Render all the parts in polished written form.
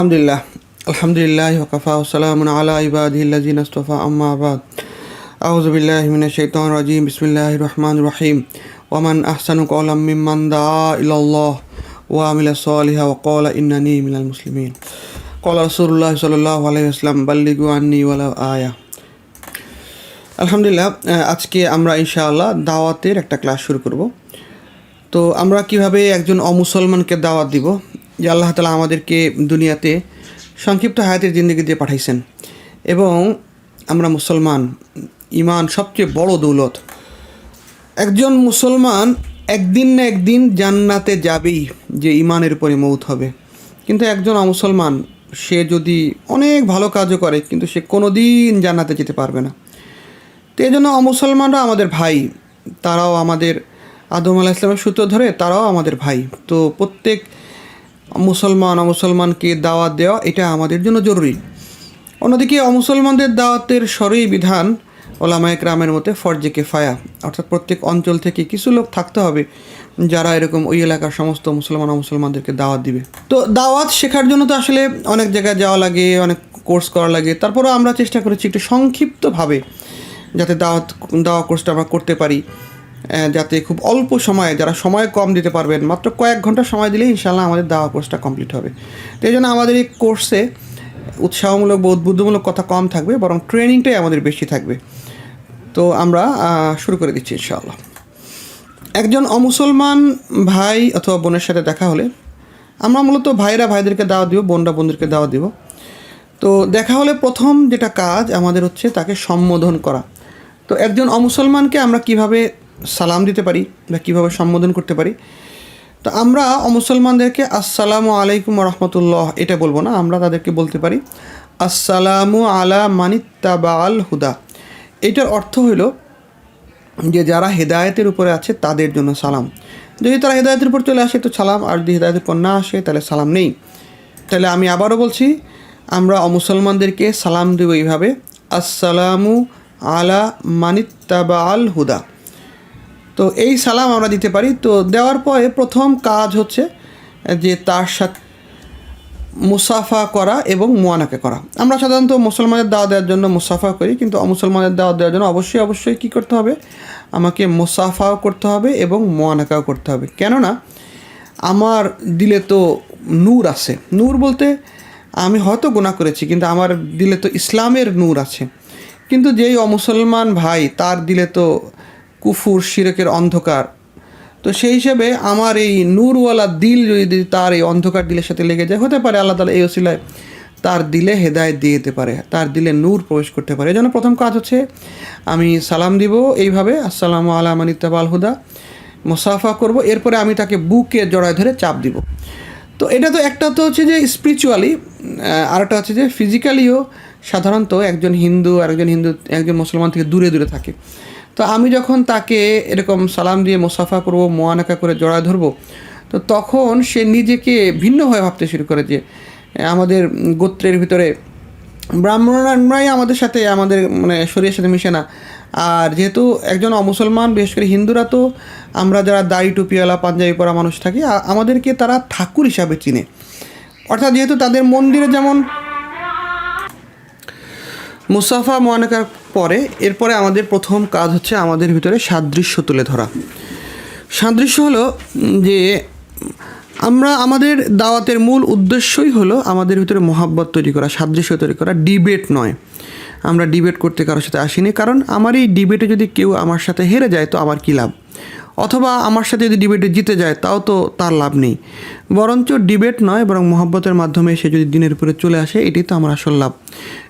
আলহামদুলিল্লাহ আলহামদুলিল্লাহ ওয়াকাফা ওয়াসসালামুন আলা ইবাদিহিল্লাযিনা ইসতাফা আম্মা বাদ আউযু বিল্লাহি মিনাশ শাইতানির রাজিম বিসমিল্লাহির রহমানির রহিম ওয়া মান আহসানু ক্বাওলাম মিম্মান দাআ ইলাল্লাহ ওয়া আমিলা সালিহান ওয়া ক্বালা ইন্নানি মিনাল মুসলিমিন ক্বালা রাসূলুল্লাহ সাল্লাল্লাহু আলাইহি ওয়াসাল্লাম বাল্লিগু আন্নী ওয়ালাউ আয়া। আলহামদুলিল্লাহ, আজকে আমরা ইনশাআল্লাহ দাওয়াতের একটা ক্লাস শুরু করব। তো আমরা কিভাবে একজন অমুসলমানকে দাওয়াত দিব, যে আল্লাহ তাআলা আমাদেরকে দুনিয়াতে সংক্ষিপ্ত হায়াতের জিন্দেগি দিয়ে পাঠাইছেন এবং আমরা মুসলমান, ঈমান সবচেয়ে বড় দৌলত। একজন মুসলমান একদিন না একদিন জান্নাতে যাবেই, যে ঈমানের উপরে মৌত হবে। কিন্তু একজন অমুসলমান সে যদি অনেক ভালো কাজও করে কিন্তু সে কোনো দিন জান্নাতে যেতে পারবে না। তো এই জন্য অমুসলমানরা আমাদের ভাই, তারাও আমাদের আদম আলাইহিস সালামের সূত্র ধরে তারাও আমাদের ভাই। তো প্রত্যেক অমুসলমানকে দাওয়াত দেওয়া এটা আমাদের জন্য জরুরি। অন্যদিকে অমুসলমানদের দাওয়াতের সরই বিধান ওলামায়ে কেরামের মতে ফরজে কিফায়া, অর্থাৎ প্রত্যেক অঞ্চল থেকে কিছু লোক থাকতে হবে যারা এরকম ওই এলাকার সমস্ত মুসলমানদেরকে দাওয়াত দিবে। তো দাওয়াত শেখার জন্য তো আসলে অনেক জায়গায় যাওয়া লাগে, অনেক কোর্স করা লাগে। তারপরেও আমরা চেষ্টা করেছি একটু সংক্ষিপ্তভাবে যাতে দাওয়া কোর্সটা আমরা করতে পারি, যাতে খুব অল্প সময়ে, যারা সময় কম দিতে পারবেন, মাত্র কয়েক ঘন্টা সময় দিলেই ইনশাআল্লাহ আমাদের দাওয়া কোর্সটা কমপ্লিট হবে। তো এই জন্য আমাদের এই কোর্সে উৎসাহমূলক বা উদ্বুদ্ধমূলক কথা কম থাকবে, বরং ট্রেনিংটাই আমাদের বেশি থাকবে। তো আমরা শুরু করে দিচ্ছি ইনশাআল্লাহ। একজন অমুসলমান ভাই অথবা বোনের সাথে দেখা হলে আমরা মূলত ভাইরা ভাইদেরকে দাওয়াত দিব, বোনরা বোনদেরকে দাওয়াত দিব। তো দেখা হলে প্রথম যেটা কাজ আমাদের হচ্ছে তাকে সম্বোধন করা। তো একজন অমুসলমানকে আমরা কিভাবে সালাম দিতে পারি বা কীভাবে সম্বোধন করতে পারি, তো আমরা অমুসলমানদেরকে আসসালামু আলাইকুম রহমতুল্লাহ এটা বলবো না, আমরা তাদেরকে বলতে পারি আসসালামু আলা মানিত্তাবাল হুদা। এটার অর্থ হইল যে যারা হেদায়েতের উপরে আছে তাদের জন্য সালাম। যদি তারা হেদায়েতের উপর চলে আসে তো সালাম, আর যদি হেদায়েতের উপর না আসে তাহলে সালাম নেই। তাহলে আমি আবারও বলছি, আমরা অমুসলমানদেরকে সালাম দেব এইভাবে, আসসালামু আলা মানিত্তাবাল হুদা। তো এই সালাম আমরা দিতে পারি। তো দেওয়ার পরে প্রথম কাজ হচ্ছে যে তার সাথে মুসাফা করা এবং মুয়ানাকা করা। আমরা সাধারণত মুসলমানের দাওয়াত দেওয়ার জন্য মুসাফা করি, কিন্তু অমুসলমানের দাওয়াত দেওয়ার জন্য অবশ্যই কী করতে হবে, আমাকে মুসাফাও করতে হবে এবং মুয়ানাকাও করতে হবে। কেননা আমার দিলে তো নূর আছে। নূর বলতে আমি হয়তো গুনাহ করেছি, কিন্তু আমার দিলে তো ইসলামের নূর আছে। কিন্তু যেই অমুসলমান ভাই, তার দিলে তো কুফুর শিরকের অন্ধকার। তো সেই হিসেবে আমার এই নূরওয়ালা দিল যদি তার এই অন্ধকার দিলের সাথে লেগে যায়, হতে পারে আল্লাহ তাআলা এই ওসিলায় তার দিলে হেদায়েত দিয়ে দিতে পারে, তার দিলে নূর প্রবেশ করতে পারে। এই জন্য প্রথম কাজ হচ্ছে আমি সালাম দিব এইভাবে, আসসালামু আলা মানিত্তাবাল হুদা, মুসাফা করব। এরপরে আমি তাকে বুকে জড়ায় ধরে চাপ দিব। তো এটা তো একটা তো হচ্ছে যে স্পিরিচুয়ালি, আরেকটা হচ্ছে যে ফিজিক্যালিও সাধারণত একজন একজন মুসলমান থেকে দূরে দূরে থাকে। তো আমি যখন তাকে এরকম সালাম দিয়ে মুসাফা করব, মুয়ানাকা করে জড়ায় ধরবো, তো তখন সে নিজেকে ভিন্নভাবে ভাবতে শুরু করে যে আমাদের গোত্রের ভিতরে ব্রাহ্মণরাই আমাদের সাথে, আমাদের শরীরের সাথে মিশে না। আর যেহেতু একজন অমুসলমান, বিশেষ করে হিন্দুরা, তো আমরা যারা দাড়ি টুপিওয়ালা পাঞ্জাবি পরা মানুষ থাকি, আমাদেরকে তারা ঠাকুর হিসাবে চিনে। অর্থাৎ যেহেতু তাদের মন্দিরে যেমন মুসাফা মুয়ানাকার পরে এরপরে আমাদের প্রথম কাজ হচ্ছে আমাদের ভিতরে সাদৃশ্য তুলে ধরা। সাদৃশ্য হলো যে আমাদের দাওয়াতের মূল উদ্দেশ্যই হলো আমাদের ভিতরে মহাব্বত তৈরি করা, সাদৃশ্য তৈরি করা, ডিবেট নয়। আমরা ডিবেট করতে কারোর সাথে আসিনি, কারণ আমার এই ডিবেটে যদি কেউ আমার সাথে হেরে যায় তো আমার কী লাভ, অথবা আমার সাথে যদি ডিবেটে জিতে যায় তাও তো তার লাভ নেই। বরঞ্চ ডিবেট নয়, বরং মহাব্বতের মাধ্যমে সে যদি দিনের উপরে চলে আসে, এটাই তো আমার আসল লাভ,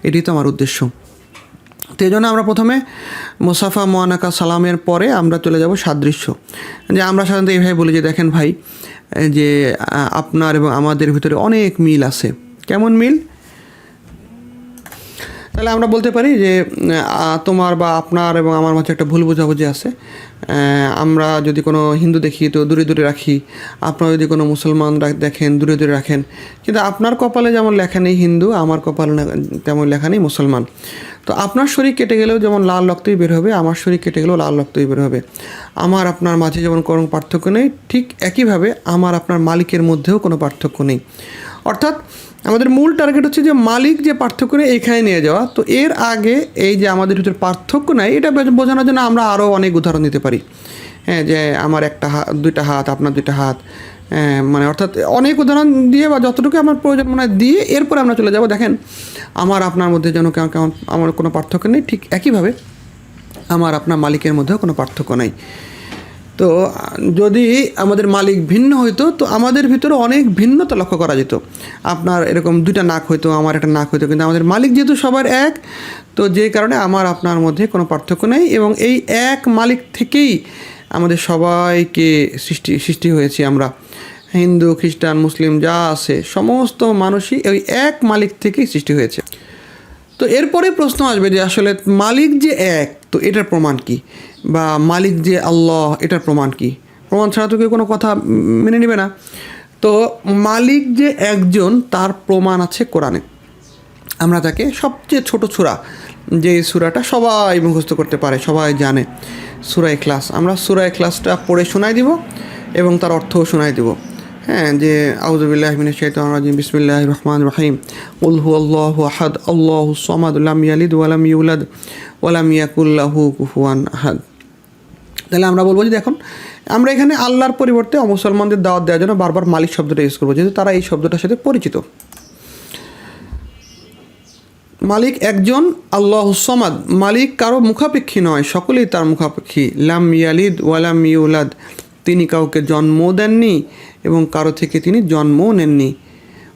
এটাই তো আমার উদ্দেশ্য। তো এই জন্য আমরা প্রথমে মুসাফা মুয়ানাকা সালামের পরে আমরা চলে যাব সাদৃশ্য। যে আমরা সাধারণত এইভাবে বলি যে দেখেন ভাই, যে আপনার এবং আমাদের ভিতরে অনেক মিল আছে। কেমন মিল? তাহলে আমরা বলতে পারি যে তোমার বা আপনার এবং আমার মাঝে একটা ভুল বোঝাবুঝি আছে। আমরা যদি কোনো হিন্দু দেখি তো দূরে দূরে রাখি, আপনারা যদি কোনো মুসলমান দেখেন দূরে দূরে রাখেন। কিন্তু আপনার কপালে যেমন লেখা নেই হিন্দু, আমার কপালে তেমন লেখা নেই মুসলমান। তো আপনার শরীর কেটে গেলেও যেমন লাল রক্তই বের হবে, আমার শরীর কেটে গেলেও লাল রক্তই বের হবে। আমার আপনার মাঝে যেমন কোনো পার্থক্য নেই, ঠিক একইভাবে আমার আপনার মালিকের মধ্যেও কোনো পার্থক্য নেই। অর্থাৎ আমাদের মূল টার্গেট হচ্ছে যে মালিক যে পার্থক্য নেই এইখানে নিয়ে যাওয়া। তো এর আগে এই যে আমাদের ভিতরে পার্থক্য নাই এটা বোঝানোর জন্য আমরা আরও অনেক উদাহরণ দিতে পারি। হ্যাঁ, যে আমার একটা হাত, দুইটা হাত, আপনার দুইটা হাত, মানে অর্থাৎ অনেক উদাহরণ দিয়ে বা যতটুকু আমার প্রয়োজন মনে হয় দিয়ে এরপরে আমরা চলে যাব। দেখেন আমার আপনার মধ্যে যেন কেমন কেমন আমার কোনো পার্থক্য নেই, ঠিক একইভাবে আমার আপনার মালিকের মধ্যেও কোনো পার্থক্য নেই। তো যদি আমাদের মালিক ভিন্ন হইতো তো আমাদের ভিতরে অনেক ভিন্নতা লক্ষ্য করা যেত। আপনার এরকম দুইটা নাক হইতো, আমার একটা নাক হইতো, কিন্তু আমাদের মালিক যেহেতু সবার এক, তো যে কারণে আমার আপনার মধ্যে কোনো পার্থক্য নেই এবং এই এক মালিক থেকেই আমাদের সবাইকে সৃষ্টি হয়েছি আমরা। হিন্দু, খ্রিস্টান, মুসলিম যা আছে সমস্ত মানুষই ওই এক মালিক থেকেই সৃষ্টি হয়েছে। তো এরপরে প্রশ্ন আসবে যে আসলে মালিক যে এক, তো এটার প্রমাণ কি? বা মালিক যে আল্লাহ, এটার প্রমাণ কি? প্রমাণ ছাড়া তো কেউ কোনো কথা মেনে নেবে না। তো মালিক যে একজন তার প্রমাণ আছে কোরআনে। আমরা তাকে সবচেয়ে ছোট সূরা, যে সূরাটা সবাই মুখস্থ করতে পারে, সবাই জানে, সূরা ইখলাস। আমরা সূরা ইখলাসটা পড়ে শোনাই দিব এবং তার অর্থও শোনাই দিব। হ্যাঁ, যে আউযু বিল্লাহি মিনাশ শাইতানির রাজিম, বিসমিল্লাহির রহমানির রহিম, কুল হুয়াল্লাহু আহাদ, আল্লাহুস সামাদ, লাম ইয়ালিদ ওয়া লাম ইউলাদ ওয়া লাম ইয়াকুল লাহু কুফুয়ান আহাদ। তাহলে আমরা বলবো যে দেখুন, আমরা এখানে আল্লাহর পরিবর্তে অমুসলমানদের দাওয়াত দেওয়ার জন্য বারবার মালিক শব্দটা ইউজ করবো, যেহেতু তারা এই শব্দটার সাথে পরিচিত। মালিক একজন, আল্লাহুস সামাদ, মালিক কারো মুখাপেক্ষী নয়, সকলেই তার মুখাপেক্ষী। লাম ইয়ালিদ ওয়া লাম ইউলাদ, তিনি কাউকে জন্ম দেননি এবং কারো থেকে তিনি জন্মও নেননি।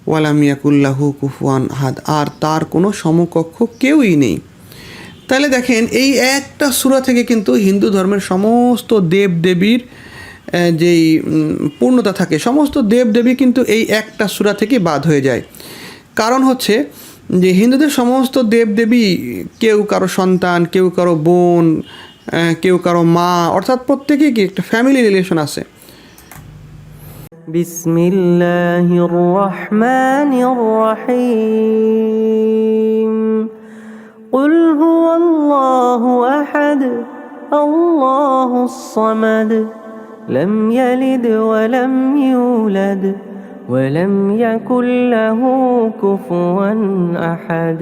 ওয়া লাম ইয়াকুল লাহু কুফুয়ান আহাদ, আর তার কোনো সমকক্ষ কেউই নেই। তাহলে দেখেন এই একটা সূরা থেকে কিন্তু হিন্দু ধর্মের সমস্ত দেবদেবীর যেই পূর্ণতা থাকে, সমস্ত দেবদেবী কিন্তু এই একটা সূরা থেকে বাদ হয়ে যায়। কারণ হচ্ছে যে হিন্দুদের সমস্ত দেবদেবী, কেউ কারো সন্তান, কেউ কারো বোন, কেউ কারো মা, অর্থাৎ প্রত্যেকেই কি একটা ফ্যামিলি রিলেশন আছে। বিসমিল্লাহির রহমানির রহিম, কুল হুয়াল্লাহু আহাদ, আল্লাহুস সামাদ, লাম ইয়ালিদ ওয়া লাম ইউলাদ ওয়া লাম ইয়াকুল লাহু কুফুয়ান আহাদ।